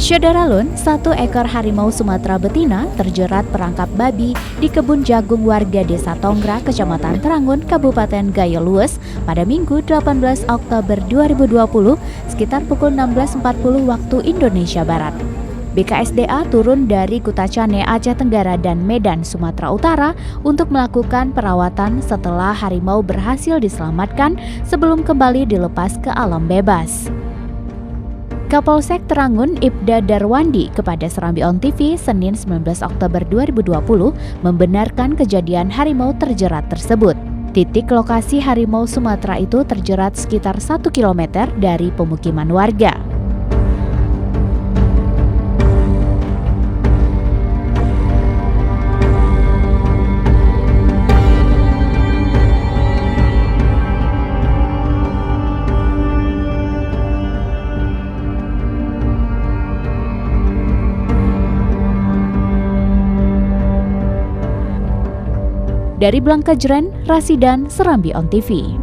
Syadaralun, satu ekor harimau Sumatera betina terjerat perangkap babi di kebun jagung warga Desa Tonggra, Kecamatan Terangun, Kabupaten Gayo Lues pada Minggu 18 Oktober 2020 sekitar pukul 16.40 waktu Indonesia Barat. BKSDA turun dari Kutacane, Aceh Tenggara dan Medan, Sumatera Utara untuk melakukan perawatan setelah harimau berhasil diselamatkan sebelum kembali dilepas ke alam bebas. Kapolsek Terangun Ibda Darwandi kepada Serambi On TV Senin 19 Oktober 2020 membenarkan kejadian harimau terjerat tersebut. Titik lokasi harimau Sumatera itu terjerat sekitar 1 km dari pemukiman warga. Dari Blangkajren, Rasidan, Serambi On TV.